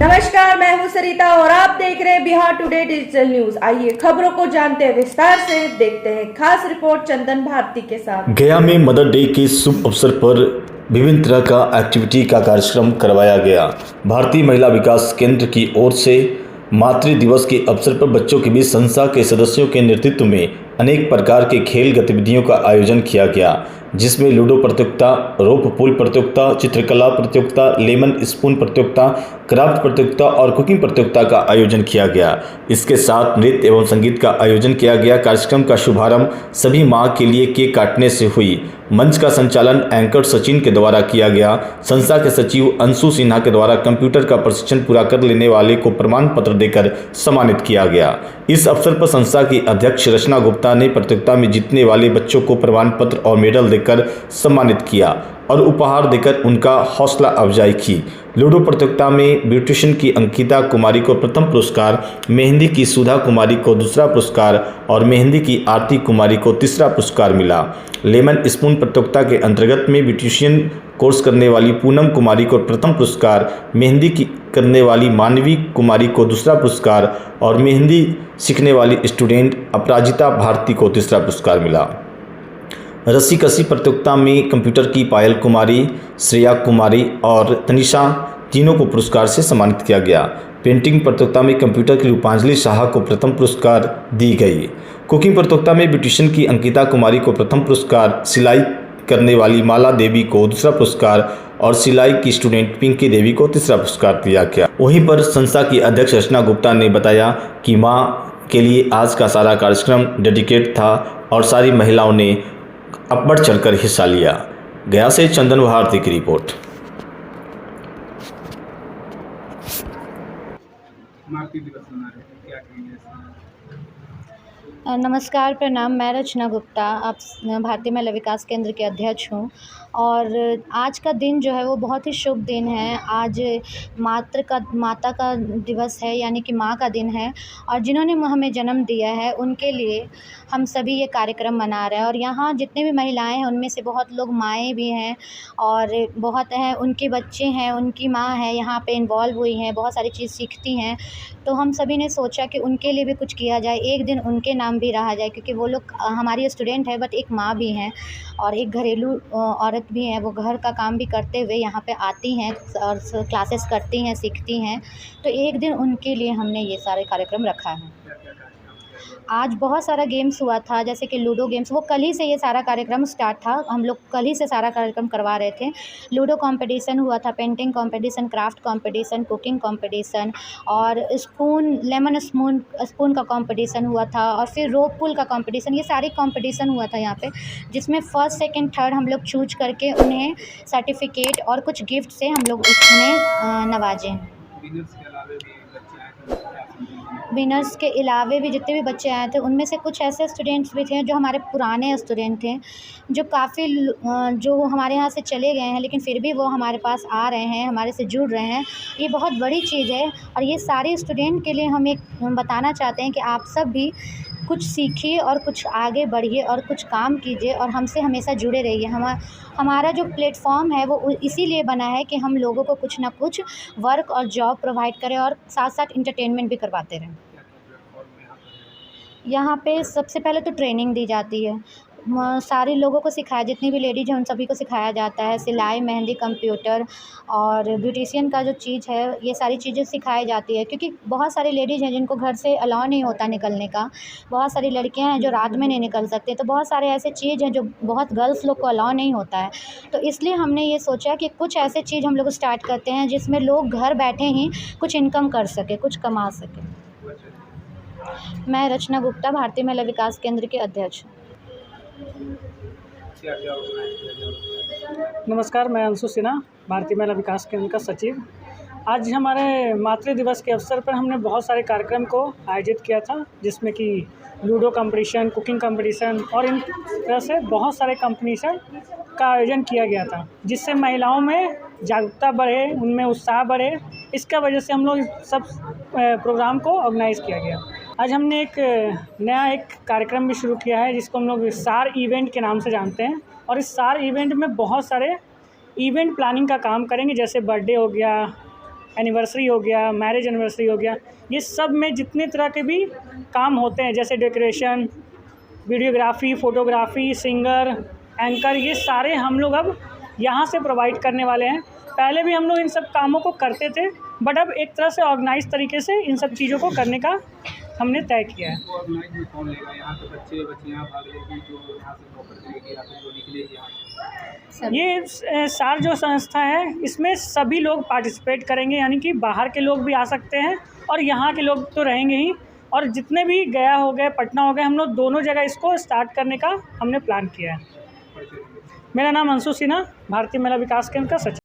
नमस्कार, मैं हूं सरिता और आप देख रहे हैं बिहार टुडे डिजिटल न्यूज। आइए खबरों को जानते हैं विस्तार से। देखते हैं खास रिपोर्ट चंदन भारती के साथ। गया में मदर डे के शुभ अवसर पर विभिन्न तरह का एक्टिविटी का कार्यक्रम करवाया गया। भारतीय महिला विकास केंद्र की ओर से मातृ दिवस के अवसर पर बच्चों के बीच संस्था के सदस्यों के नेतृत्व में अनेक प्रकार के खेल गतिविधियों का आयोजन किया गया, जिसमें लूडो प्रतियोगिता, रोप पुल प्रतियोगिता, चित्रकला प्रतियोगिता, लेमन स्पून प्रतियोगिता, क्राफ्ट प्रतियोगिता और कुकिंग प्रतियोगिता का आयोजन किया गया। इसके साथ नृत्य एवं संगीत का आयोजन किया गया। कार्यक्रम का शुभारंभ सभी माँ के लिए केक काटने से हुई। मंच का संचालन एंकर सचिन के द्वारा किया गया। संस्था के सचिव अंशु सिन्हा के द्वारा कंप्यूटर का प्रशिक्षण पूरा कर लेने वाले को प्रमाण पत्र देकर सम्मानित किया गया। इस अवसर पर संस्था की अध्यक्ष रचना गुप्ता ने प्रतियोगिता में जीतने वाले बच्चों को प्रमाण पत्र और मेडल देकर सम्मानित किया और उपहार देकर उनका हौसला अफजाई की। लूडो प्रतियोगिता में ब्यूटिशियन की अंकिता कुमारी को प्रथम पुरस्कार, मेहंदी की सुधा कुमारी को दूसरा पुरस्कार और मेहंदी की आरती कुमारी को तीसरा पुरस्कार मिला। लेमन स्पून प्रतियोगिता के अंतर्गत में ब्यूटिशियन कोर्स करने वाली पूनम कुमारी को प्रथम पुरस्कार, मेहंदी की करने वाली मानवी कुमारी को दूसरा पुरस्कार और मेहंदी सीखने वाली स्टूडेंट अपराजिता भारती को तीसरा पुरस्कार मिला। रस्सी कसी प्रतियोगिता में कंप्यूटर की पायल कुमारी, श्रेया कुमारी और तनिषा तीनों को पुरस्कार से सम्मानित किया गया। पेंटिंग प्रतियोगिता में कंप्यूटर की रूपांजलि शाह को प्रथम पुरस्कार दी गई। कुकिंग प्रतियोगिता में ब्यूटिशियन की अंकिता कुमारी को प्रथम पुरस्कार, सिलाई करने वाली माला देवी को दूसरा पुरस्कार और सिलाई की स्टूडेंट पिंकी देवी को तीसरा पुरस्कार दिया गया। वहीं पर संस्था की अध्यक्ष रचना गुप्ता ने बताया कि माँ के लिए आज का सारा कार्यक्रम डेडिकेट था और सारी महिलाओं ने बढ़ चढ़कर हिस्सा लिया। गया से चंदन भारती की रिपोर्ट। नमस्कार, प्रणाम। मैं रचना गुप्ता, आप भारतीय महिला विकास केंद्र के अध्यक्ष हूँ और आज का दिन जो है वो बहुत ही शुभ दिन है। आज माता का दिवस है, यानी कि माँ का दिन है और जिन्होंने हमें जन्म दिया है उनके लिए हम सभी ये कार्यक्रम मना रहे हैं। और यहाँ जितने भी महिलाएं हैं उनमें से बहुत लोग माएँ भी हैं और बहुत हैं उनके बच्चे हैं, उनकी माँ है यहाँ पे इन्वॉल्व हुई हैं, बहुत सारी चीज़ सीखती हैं। तो हम सभी ने सोचा कि उनके लिए भी कुछ किया जाए, एक दिन उनके नाम भी रहा जाए, क्योंकि वो लोग हमारी स्टूडेंट है बट एक माँ भी हैं और एक घरेलू औरत भी हैं। वो घर का काम भी करते हुए यहाँ पे आती हैं और क्लासेस करती हैं, सीखती हैं। तो एक दिन उनके लिए हमने ये सारे कार्यक्रम रखा है। आज बहुत सारा गेम्स हुआ था, जैसे कि लूडो गेम्स, वो कल ही से ये सारा कार्यक्रम स्टार्ट था। हम लोग कल ही से सारा कार्यक्रम करवा रहे थे। लूडो कंपटीशन हुआ था, painting competition, craft competition, cooking competition और लेमन स्पून का कंपटीशन हुआ था और फिर रोप पुल का कंपटीशन। ये सारे कंपटीशन हुआ था यहाँ पे, जिसमें फर्स्ट, सेकंड, थर्ड हम लोग चूज करके उन्हें सर्टिफिकेट और कुछ गिफ्ट से हम लोग उन्हें नवाजे हैं। विनर्स के अलावे भी जितने भी बच्चे आए थे उनमें से कुछ ऐसे स्टूडेंट्स भी थे जो हमारे पुराने स्टूडेंट थे, जो काफ़ी जो हमारे यहाँ से चले गए हैं, लेकिन फिर भी वो हमारे पास आ रहे हैं, हमारे से जुड़ रहे हैं। ये बहुत बड़ी चीज़ है और ये सारे स्टूडेंट के लिए हम एक बताना चाहते हैं कि आप सब भी कुछ सीखिए और कुछ आगे बढ़िए और कुछ काम कीजिए और हमसे हमेशा जुड़े रहिए। हमारा जो प्लेटफॉर्म है वो इसीलिए बना है कि हम लोगों को कुछ ना कुछ वर्क और जॉब प्रोवाइड करें और साथ साथ इंटरटेनमेंट भी करवाते रहें। यहाँ पे सबसे पहले तो ट्रेनिंग दी जाती है, सारे लोगों को सिखाया, जितनी भी लेडीज हैं उन सभी को सिखाया जाता है। सिलाई, मेहंदी, कंप्यूटर और ब्यूटिशियन का जो चीज़ है, ये सारी चीज़ें सिखाई जाती है, क्योंकि बहुत सारी लेडीज़ हैं जिनको घर से अलाउ नहीं होता निकलने का। बहुत सारी लड़कियां हैं जो रात में नहीं निकल सकते। तो बहुत सारे ऐसे चीज़ हैं जो बहुत गर्ल्स लोग को अलाउ नहीं होता है। तो इसलिए हमने ये सोचा कि कुछ ऐसे चीज़ हम लोग स्टार्ट करते हैं जिसमें लोग घर बैठे ही कुछ इनकम कर सके, कुछ कमा सके। मैं रचना गुप्ता, भारतीय महिला विकास केंद्र के अध्यक्ष। नमस्कार, मैं अंशु सिन्हा, भारतीय महिला विकास केंद्र का सचिव। आज हमारे मातृ दिवस के अवसर पर हमने बहुत सारे कार्यक्रम को आयोजित किया था, जिसमें कि लूडो कंपटीशन, कुकिंग कंपटीशन और इन तरह से बहुत सारे कंपटीशन का आयोजन किया गया था, जिससे महिलाओं में जागरूकता बढ़े, उनमें उत्साह बढ़े। इसका वजह से हम लोग सब प्रोग्राम को ऑर्गेनाइज़ किया गया। आज हमने एक नया कार्यक्रम भी शुरू किया है, जिसको हम लोग सार इवेंट के नाम से जानते हैं। और इस सार इवेंट में बहुत सारे इवेंट प्लानिंग का काम करेंगे, जैसे बर्थडे हो गया, एनिवर्सरी हो गया, मैरिज एनिवर्सरी हो गया, ये सब में जितने तरह के भी काम होते हैं जैसे decoration, videography, photography, singer, anchor, ये सारे हम लोग अब यहाँ से प्रोवाइड करने वाले हैं। पहले भी हम लोग इन सब कामों को करते थे, बट अब एक तरह से ऑर्गेनाइज तरीके से इन सब चीज़ों को करने का हमने तय किया है। ऑर्गेनाइज में कौन लेगा? यहाँ पे बच्चियाँ भाग लेगी जो यहाँ से नौकरी करेगी या फिर जो निकलेगी यहाँ? ये सार जो संस्था है इसमें सभी लोग पार्टिसिपेट करेंगे, यानी कि बाहर के लोग भी आ सकते हैं और यहाँ के लोग तो रहेंगे ही, और जितने भी गया हो गए, पटना हो गए, हम लोग दोनों जगह इसको स्टार्ट करने का हमने प्लान किया है। मेरा नाम अंशु सिन्हा, भारतीय महिला विकास केंद्र का सचिव।